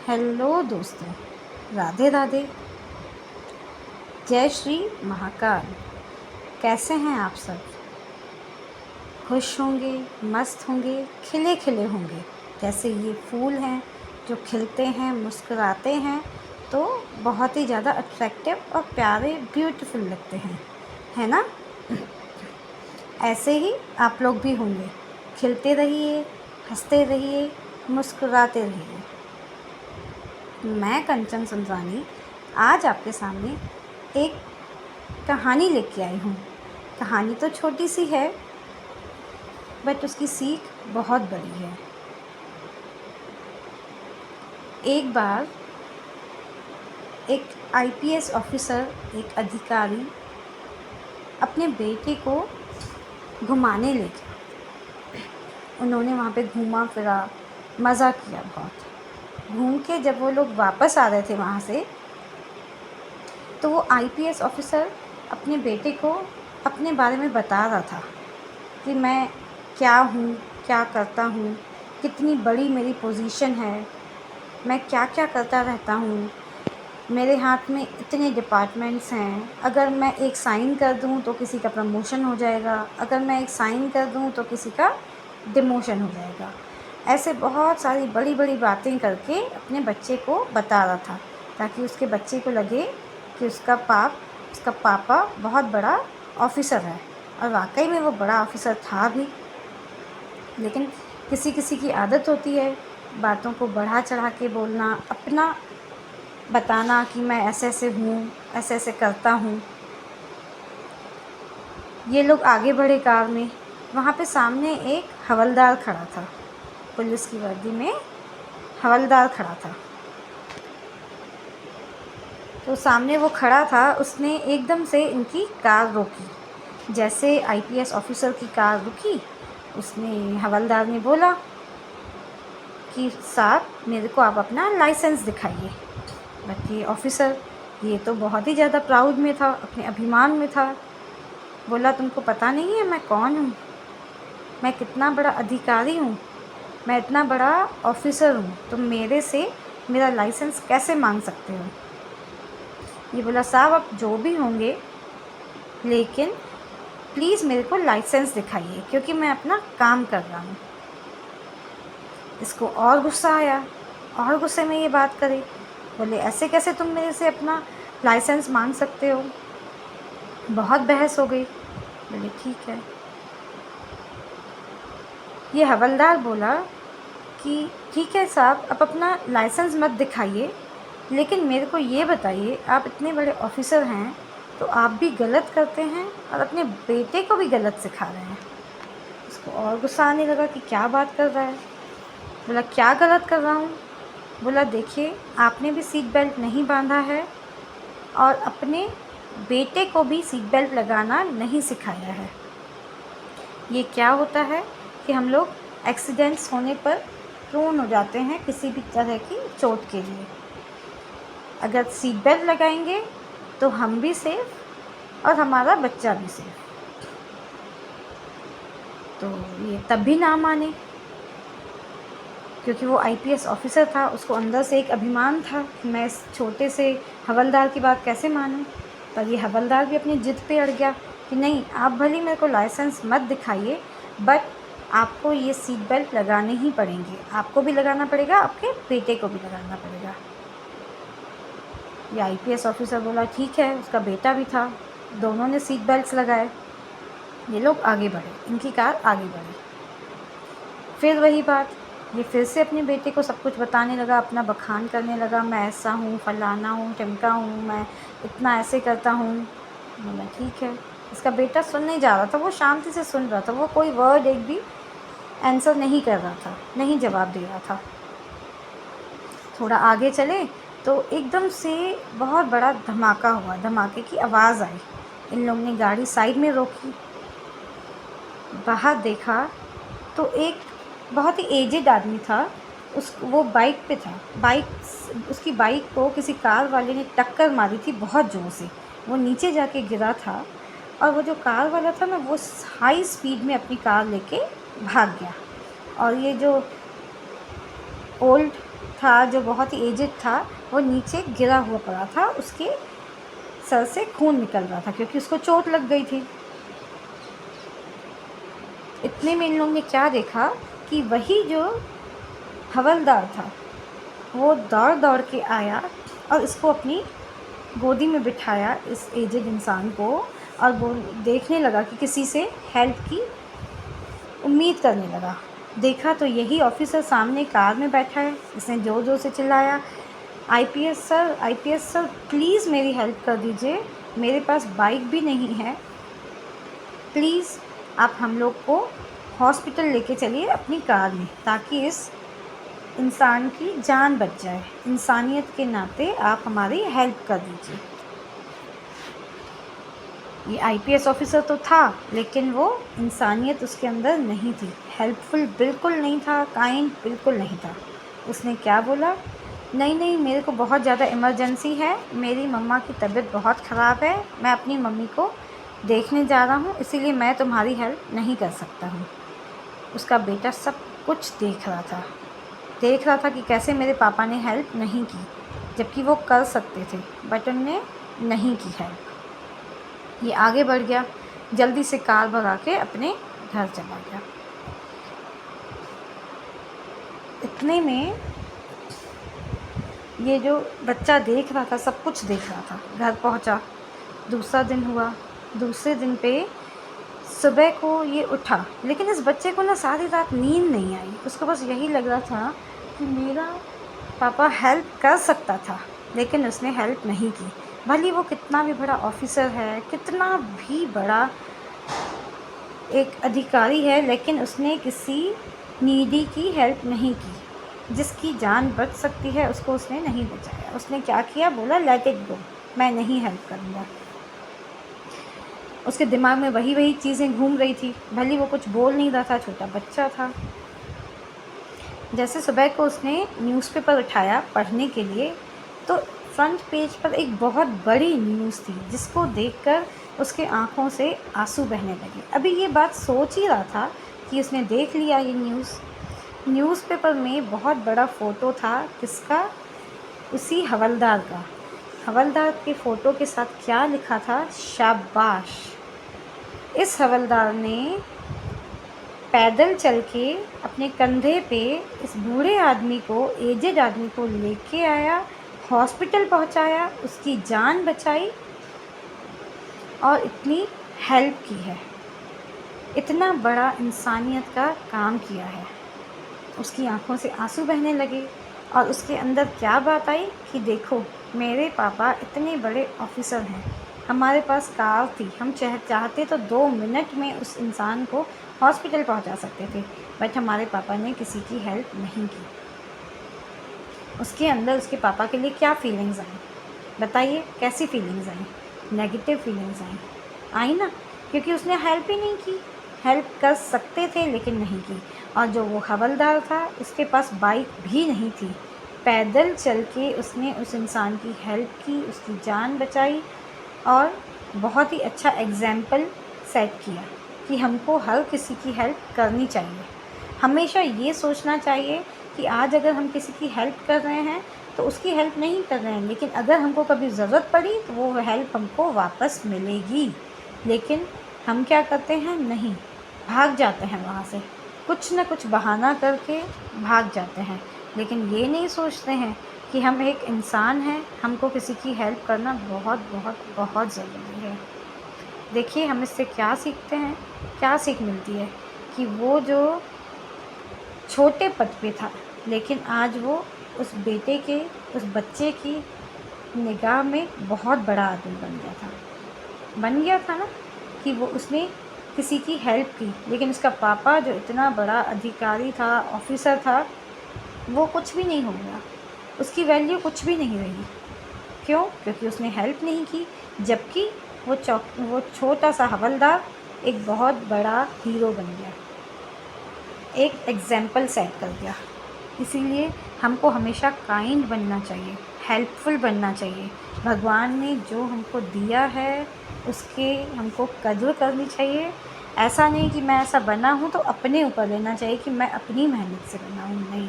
Hello दोस्तों, राधे राधे। जय श्री महाकाल। कैसे हैं आप सब? खुश होंगे, मस्त होंगे, खिले खिले होंगे। जैसे ये फूल हैं जो खिलते हैं, मुस्कुराते हैं तो बहुत ही ज़्यादा अट्रैक्टिव और प्यारे, ब्यूटीफुल लगते हैं, है ना? ऐसे ही आप लोग भी होंगे। खिलते रहिए, हंसते रहिए, मुस्कुराते रहिए। मैं कंचन सुंदरानी आज आपके सामने एक कहानी लेके आई हूँ। कहानी तो छोटी सी है बट उसकी सीख बहुत बड़ी है। एक बार एक आईपीएस ऑफिसर, एक अधिकारी अपने बेटे को घुमाने ले गया। उन्होंने वहाँ पे घूमा फिरा, मज़ा किया बहुत। घूम के जब वो लोग वापस आ रहे थे वहाँ से, तो वो आईपीएस ऑफिसर अपने बेटे को अपने बारे में बता रहा था कि मैं क्या हूँ, क्या करता हूँ, कितनी बड़ी मेरी पोजीशन है, मैं क्या क्या करता रहता हूँ, मेरे हाथ में इतने डिपार्टमेंट्स हैं, अगर मैं एक साइन कर दूँ तो किसी का प्रमोशन हो जाएगा, अगर मैं एक साइन कर दूँ तो किसी का डिमोशन हो जाएगा। ऐसे बहुत सारी बड़ी बड़ी बातें करके अपने बच्चे को बता रहा था, ताकि उसके बच्चे को लगे कि उसका पापा बहुत बड़ा ऑफिसर है। और वाकई में वो बड़ा ऑफिसर था भी। लेकिन किसी किसी की आदत होती है बातों को बढ़ा चढ़ा के बोलना, अपना बताना कि मैं ऐसे ऐसे हूँ, ऐसे ऐसे करता हूँ। ये लोग आगे बढ़े कार में। वहाँ पे सामने एक हवलदार खड़ा था, पुलिस की वर्दी में हवलदार खड़ा था। तो सामने वो खड़ा था, उसने एकदम से इनकी कार रोकी। जैसे आईपीएस ऑफिसर की कार रुकी, उसने हवलदार ने बोला कि साहब, मेरे को आप अपना लाइसेंस दिखाइए। बट ये ऑफिसर, ये तो बहुत ही ज़्यादा प्राउड में था, अपने अभिमान में था। बोला, तुमको पता नहीं है मैं कौन हूँ, मैं कितना बड़ा अधिकारी हूँ, मैं इतना बड़ा ऑफिसर हूँ, तुम मेरे से मेरा लाइसेंस कैसे मांग सकते हो? ये बोला, साहब आप जो भी होंगे, लेकिन प्लीज़ मेरे को लाइसेंस दिखाइए, क्योंकि मैं अपना काम कर रहा हूँ। इसको और गुस्सा आया, और गुस्से में ये बात करी। बोले, ऐसे कैसे तुम मेरे से अपना लाइसेंस मांग सकते हो? बहुत बहस हो गई। बोले, ठीक है। ये हवलदार बोला कि ठीक है साहब, आप अपना लाइसेंस मत दिखाइए, लेकिन मेरे को ये बताइए, आप इतने बड़े ऑफिसर हैं तो आप भी गलत करते हैं और अपने बेटे को भी गलत सिखा रहे हैं। उसको और गुस्सा आने लगा कि क्या बात कर रहा है। बोला, क्या गलत कर रहा हूँ? बोला, देखिए, आपने भी सीट बेल्ट नहीं बांधा है और अपने बेटे को भी सीट बेल्ट लगाना नहीं सिखाया है। ये क्या होता है कि हम लोग एक्सीडेंट्स होने पर प्रोन हो जाते हैं किसी भी तरह की चोट के लिए। अगर सीट बेल्ट लगाएंगे तो हम भी सेफ और हमारा बच्चा भी सेफ। तो ये तब भी ना माने, क्योंकि वो आईपीएस ऑफिसर था, उसको अंदर से एक अभिमान था कि मैं इस छोटे से हवलदार की बात कैसे मानूं। पर ये हवलदार भी अपनी जिद पे अड़ गया कि नहीं, आप भले मेरे को लाइसेंस मत दिखाइए, बट आपको ये सीट बेल्ट लगाने ही पड़ेंगे, आपको भी लगाना पड़ेगा, आपके बेटे को भी लगाना पड़ेगा। ये आईपीएस ऑफिसर बोला, ठीक है। उसका बेटा भी था, दोनों ने सीट बेल्ट्स लगाए। ये लोग आगे बढ़े, इनकी कार आगे बढ़ी। फिर वही बात, ये फिर से अपने बेटे को सब कुछ बताने लगा, अपना बखान करने लगा, मैं ऐसा हूँ, फलाना हूँ, टिमका हूँ, मैं इतना ऐसे करता हूँ। बोला, ठीक है। इसका बेटा सुन नहीं जा रहा था, वो शांति से सुन रहा था, वो कोई वर्ड एक भी आंसर नहीं कर रहा था, नहीं जवाब दे रहा था। थोड़ा आगे चले तो एकदम से बहुत बड़ा धमाका हुआ, धमाके की आवाज़ आई। इन लोगों ने गाड़ी साइड में रोकी, बाहर देखा तो एक बहुत ही एजेड आदमी था। वो बाइक पे था, उसकी बाइक को किसी कार वाले ने टक्कर मारी थी बहुत ज़ोर से। वो नीचे जाके गिरा था और वो जो कार वाला था ना, वो हाई स्पीड में अपनी कार लेके भाग गया। और ये जो ओल्ड था जो बहुत ही एजेड था, वो नीचे गिरा हुआ पड़ा था, उसके सर से खून निकल रहा था क्योंकि उसको चोट लग गई थी। इतने में इन लोगों ने क्या देखा कि वही जो हवलदार था वो दौड़ दौड़ के आया और इसको अपनी गोदी में बिठाया, इस एजेड इंसान को, और वो देखने लगा कि किसी से हेल्प की उम्मीद करने लगा। देखा तो यही ऑफिसर सामने कार में बैठा है। इसने ज़ोर ज़ोर से चिल्लाया, आईपीएस सर प्लीज़ मेरी हेल्प कर दीजिए, मेरे पास बाइक भी नहीं है, प्लीज़ आप हम लोग को हॉस्पिटल लेके चलिए अपनी कार में, ताकि इस इंसान की जान बच जाए। इंसानियत के नाते आप हमारी हेल्प कर दीजिए। ये आईपीएस ऑफिसर तो था, लेकिन वो इंसानियत उसके अंदर नहीं थी, हेल्पफुल बिल्कुल नहीं था, काइंड बिल्कुल नहीं था। उसने क्या बोला, नहीं मेरे को बहुत ज़्यादा इमरजेंसी है, मेरी मम्मा की तबीयत बहुत ख़राब है, मैं अपनी मम्मी को देखने जा रहा हूँ, इसीलिए मैं तुम्हारी हेल्प नहीं कर सकता हूँ। उसका बेटा सब कुछ देख रहा था कि कैसे मेरे पापा ने हेल्प नहीं की, जबकि वो कर सकते थे, बट उनने नहीं की हेल्प। ये आगे बढ़ गया, जल्दी से कार भगा के अपने घर चला गया। इतने में ये जो बच्चा देख रहा था, सब कुछ देख रहा था, घर पहुंचा। दूसरा दिन हुआ, दूसरे दिन पे सुबह को ये उठा, लेकिन इस बच्चे को ना सारी रात नींद नहीं आई। उसको बस यही लग रहा था कि मेरा पापा हेल्प कर सकता था, लेकिन उसने हेल्प नहीं की। भले वो कितना भी बड़ा ऑफिसर है, कितना भी बड़ा एक अधिकारी है, लेकिन उसने किसी नीडी की हेल्प नहीं की। जिसकी जान बच सकती है उसको उसने नहीं बचाया। उसने क्या किया, बोला लेट इट गो, मैं नहीं हेल्प करूँगा। उसके दिमाग में वही चीज़ें घूम रही थी, भले वो कुछ बोल नहीं रहा था, छोटा बच्चा था। जैसे सुबह को उसने न्यूज़पेपर उठाया पढ़ने के लिए, तो फ्रंट पेज पर एक बहुत बड़ी न्यूज़ थी, जिसको देखकर उसके आँखों से आंसू बहने लगे। अभी ये बात सोच ही रहा था कि उसने देख लिया ये न्यूज़पेपर में बहुत बड़ा फ़ोटो था, किसका, उसी हवलदार का। हवलदार के फ़ोटो के साथ क्या लिखा था, शाबाश। इस हवलदार ने पैदल चल के अपने कंधे पे इस बूढ़े आदमी को, एजेड आदमी को लेके आया, हॉस्पिटल पहुंचाया, उसकी जान बचाई और इतनी हेल्प की है। इतना बड़ा इंसानियत का काम किया है। उसकी आंखों से आंसू बहने लगे और उसके अंदर क्या बात आई कि देखो, मेरे पापा इतने बड़े ऑफिसर हैं, हमारे पास कार थी, हम चाहते तो 2 मिनट में उस इंसान को हॉस्पिटल पहुंचा सकते थे, बट हमारे पापा ने किसी की हेल्प नहीं की। उसके अंदर उसके पापा के लिए क्या फीलिंग्स आई, बताइए, कैसी फीलिंग्स आई, नेगेटिव फीलिंग्स आई ना, क्योंकि उसने हेल्प ही नहीं की। हेल्प कर सकते थे लेकिन नहीं की। और जो वो हवलदार था, उसके पास बाइक भी नहीं थी, पैदल चल के उसने उस इंसान की हेल्प की, उसकी जान बचाई और बहुत ही अच्छा एग्ज़ाम्पल सेट किया कि हमको हर किसी की हेल्प करनी चाहिए। हमेशा ये सोचना चाहिए कि आज अगर हम किसी की हेल्प कर रहे हैं तो उसकी हेल्प नहीं कर रहे हैं, लेकिन अगर हमको कभी ज़रूरत पड़ी तो वो हेल्प हमको वापस मिलेगी। लेकिन हम क्या करते हैं, नहीं, भाग जाते हैं वहाँ से, कुछ न कुछ बहाना करके भाग जाते हैं, लेकिन ये नहीं सोचते हैं कि हम एक इंसान हैं, हमको किसी की हेल्प करना बहुत बहुत बहुत ज़रूरी है। देखिए, हम इससे क्या सीखते हैं, क्या सीख मिलती है कि वो जो छोटे पद पे था, लेकिन आज वो उस बेटे के, उस बच्चे की निगाह में बहुत बड़ा आदमी बन गया था ना, कि वो उसने किसी की हेल्प की। लेकिन उसका पापा जो इतना बड़ा अधिकारी था, ऑफिसर था, वो कुछ भी नहीं हो गया, उसकी वैल्यू कुछ भी नहीं रही। क्यों? क्योंकि उसने हेल्प नहीं की, जबकि वो छोटा सा हवलदार एक बहुत बड़ा हीरो बन गया, एक एग्ज़ाम्पल सेट कर दिया। इसीलिए हमको हमेशा काइंड बनना चाहिए, हेल्पफुल बनना चाहिए। भगवान ने जो हमको दिया है उसके हमको कद्र करनी चाहिए। ऐसा नहीं कि मैं ऐसा बना हूँ तो अपने ऊपर लेना चाहिए कि मैं अपनी मेहनत से बना हूँ, नहीं।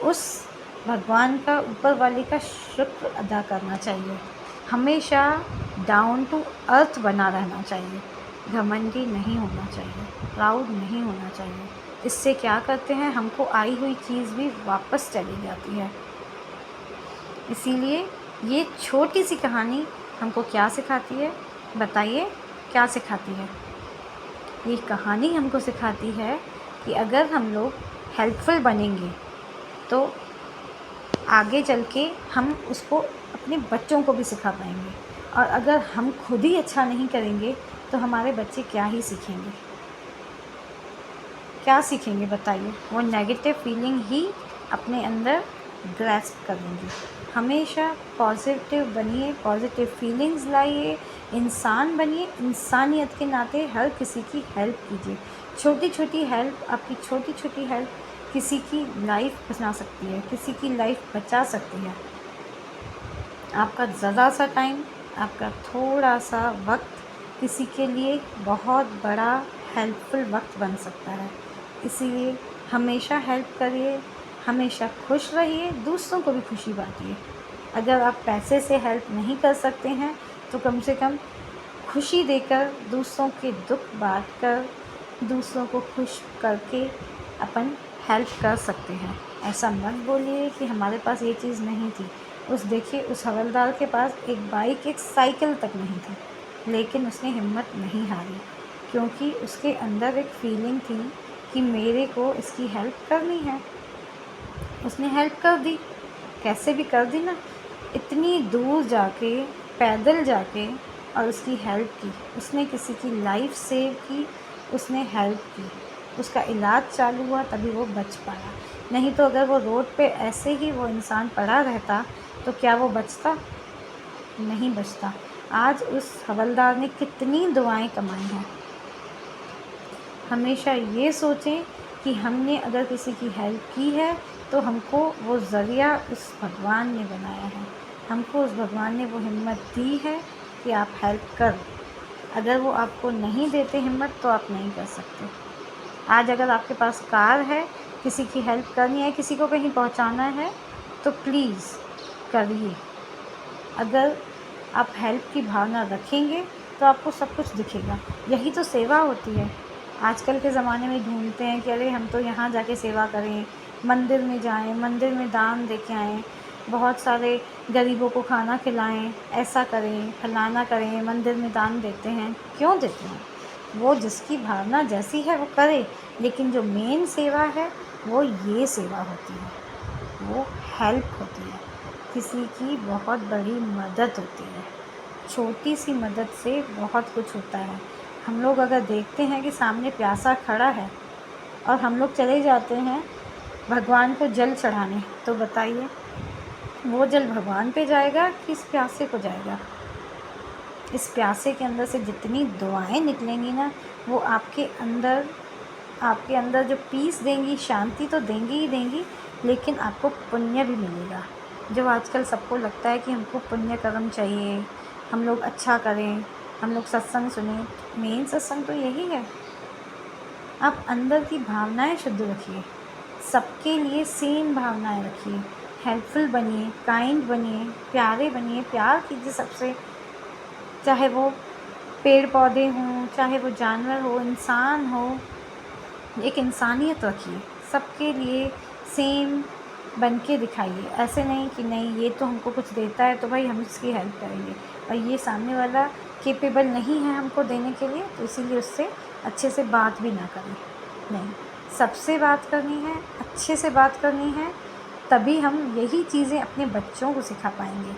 उस भगवान का, ऊपर वाले का शुक्र अदा करना चाहिए। हमेशा डाउन टू अर्थ बना रहना चाहिए, घमंडी नहीं होना चाहिए, प्राउड नहीं होना चाहिए। इससे क्या करते हैं, हमको आई हुई चीज़ भी वापस चली जाती है। इसीलिए ये छोटी सी कहानी हमको क्या सिखाती है, बताइए क्या सिखाती है? ये कहानी हमको सिखाती है कि अगर हम लोग हेल्पफुल बनेंगे तो आगे चल के हम उसको अपने बच्चों को भी सिखा पाएंगे, और अगर हम खुद ही अच्छा नहीं करेंगे तो हमारे बच्चे क्या ही सीखेंगे, क्या सीखेंगे बताइए? वो नेगेटिव फीलिंग ही अपने अंदर ग्रैस्प करेंगे। हमेशा पॉजिटिव बनिए, पॉजिटिव फीलिंग्स लाइए, इंसान बनिए, इंसानियत के नाते हर किसी की हेल्प कीजिए। छोटी छोटी हेल्प, आपकी छोटी छोटी हेल्प किसी की लाइफ बचा सकती है, किसी की लाइफ बचा सकती है। आपका ज़रा सा टाइम, आपका थोड़ा सा वक्त किसी के लिए बहुत बड़ा हेल्पफुल वक्त बन सकता है। इसीलिए हमेशा हेल्प करिए, हमेशा खुश रहिए, दूसरों को भी खुशी बांटिए। अगर आप पैसे से हेल्प नहीं कर सकते हैं तो कम से कम खुशी देकर, दूसरों के दुख बांट कर, दूसरों को खुश करके अपन हेल्प कर सकते हैं। ऐसा मत बोलिए कि हमारे पास ये चीज़ नहीं थी। देखिए उस हवलदार के पास एक बाइक, एक साइकिल तक नहीं थी, लेकिन उसने हिम्मत नहीं हारी, क्योंकि उसके अंदर एक फीलिंग थी कि मेरे को इसकी हेल्प करनी है। उसने हेल्प कर दी, कैसे भी कर दी ना, इतनी दूर जाके, पैदल जाके, और उसकी हेल्प की। उसने किसी की लाइफ सेव की, उसने हेल्प की, उसका इलाज चालू हुआ, तभी वो बच पाया। नहीं तो अगर वो रोड पे ऐसे ही वो इंसान पड़ा रहता तो क्या वो बचता? नहीं बचता। आज उस हवलदार ने कितनी दुआएं कमाई हैं। हमेशा ये सोचें कि हमने अगर किसी की हेल्प की है तो हमको वो ज़रिया उस भगवान ने बनाया है, हमको उस भगवान ने वो हिम्मत दी है कि आप हेल्प करो। अगर वो आपको नहीं देते हिम्मत तो आप नहीं कर सकते। आज अगर आपके पास कार है, किसी की हेल्प करनी है, किसी को कहीं पहुंचाना है, तो प्लीज़ करिए। अगर आप हेल्प की भावना रखेंगे तो आपको सब कुछ दिखेगा। यही तो सेवा होती है। आजकल के ज़माने में ढूंढते हैं कि अरे हम तो यहाँ जाके सेवा करें, मंदिर में जाएं, मंदिर में दान दे के आएँ, बहुत सारे गरीबों को खाना खिलाएं, ऐसा करें, फलाना करें, मंदिर में दान देते हैं। क्यों देते हैं? वो जिसकी भावना जैसी है वो करे, लेकिन जो मेन सेवा है वो ये सेवा होती है, वो हेल्प होती है, किसी की बहुत बड़ी मदद होती है। छोटी सी मदद से बहुत कुछ होता है। हम लोग अगर देखते हैं कि सामने प्यासा खड़ा है और हम लोग चले जाते हैं भगवान को जल चढ़ाने, तो बताइए वो जल भगवान पे जाएगा कि इस प्यासे को जाएगा? इस प्यासे के अंदर से जितनी दुआएं निकलेंगी ना, वो आपके अंदर जो पीस देंगी, शांति तो देंगी ही देंगी, लेकिन आपको पुण्य भी मिलेगा। जो आजकल सबको लगता है कि हमको पुण्य कर्म चाहिए, हम लोग अच्छा करें, हम लोग सत्संग सुने, मेन सत्संग तो यही है। आप अंदर की भावनाएं शुद्ध रखिए, सबके लिए सेम भावनाएं रखिए, हेल्पफुल बनिए, काइंड बनिए, प्यारे बनिए, प्यार कीजिए सबसे, चाहे वो पेड़ पौधे हों, चाहे वो जानवर हो, इंसान हो। एक इंसानियत रखिए, सबके लिए सेम बन के दिखाइए। ऐसे नहीं कि नहीं ये तो हमको कुछ देता है तो भाई हम इसकी हेल्प करेंगे, और ये सामने वाला केपेबल नहीं है हमको देने के लिए, तो इसीलिए उससे अच्छे से बात भी ना करें। नहीं, सबसे बात करनी है, अच्छे से बात करनी है, तभी हम यही चीज़ें अपने बच्चों को सिखा पाएंगे।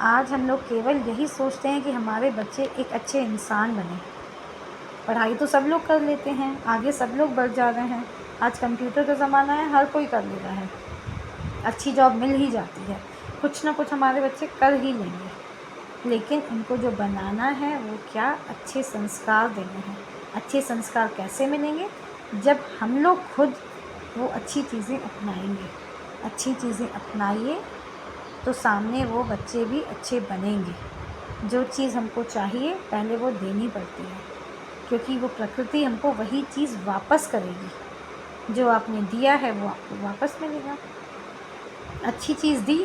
आज हम लोग केवल यही सोचते हैं कि हमारे बच्चे एक अच्छे इंसान बने। पढ़ाई तो सब लोग कर लेते हैं, आगे सब लोग बढ़ जा रहे हैं, आज कंप्यूटर का ज़माना है, हर कोई कर ले रहा है, अच्छी जॉब मिल ही जाती है, कुछ ना कुछ हमारे बच्चे कर ही लेंगे। लेकिन उनको जो बनाना है वो क्या, अच्छे संस्कार देने हैं। अच्छे संस्कार कैसे मिलेंगे? जब हम लोग खुद वो अच्छी चीज़ें अपनाएंगे। अच्छी चीज़ें अपनाइए तो सामने वो बच्चे भी अच्छे बनेंगे। जो चीज़ हमको चाहिए पहले वो देनी पड़ती है, क्योंकि वो प्रकृति हमको वही चीज़ वापस करेगी। जो आपने दिया है वो आपको वापस मिलेगा। अच्छी चीज़ दी,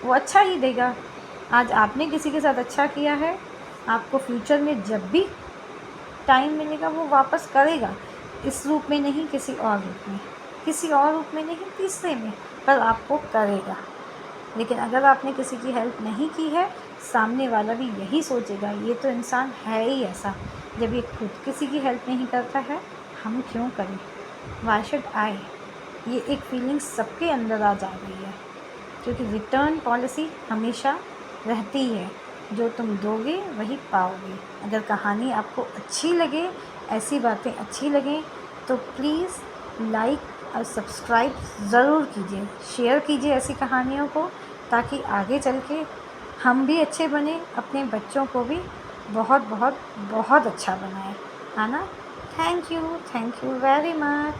वो अच्छा ही देगा। आज आपने किसी के साथ अच्छा किया है, आपको फ्यूचर में जब भी टाइम मिलेगा वो वापस करेगा। इस रूप में नहीं, किसी और रूप में, किसी और रूप में नहीं, तीसरे में, पर आपको करेगा। लेकिन अगर आपने किसी की हेल्प नहीं की है, सामने वाला भी यही सोचेगा, ये तो इंसान है ही ऐसा, जब ये खुद किसी की हेल्प नहीं करता है, हम क्यों करें, वाई शुड आई। ये एक फीलिंग सबके अंदर आ जा रही है, क्योंकि रिटर्न पॉलिसी हमेशा रहती है, जो तुम दोगे वही पाओगे। अगर कहानी आपको अच्छी लगे, ऐसी बातें अच्छी लगें, तो प्लीज़ लाइक और सब्सक्राइब ज़रूर कीजिए, शेयर कीजिए ऐसी कहानियों को, ताकि आगे चल के हम भी अच्छे बने, अपने बच्चों को भी बहुत बहुत बहुत अच्छा बनाएं, है ना। Thank you very much.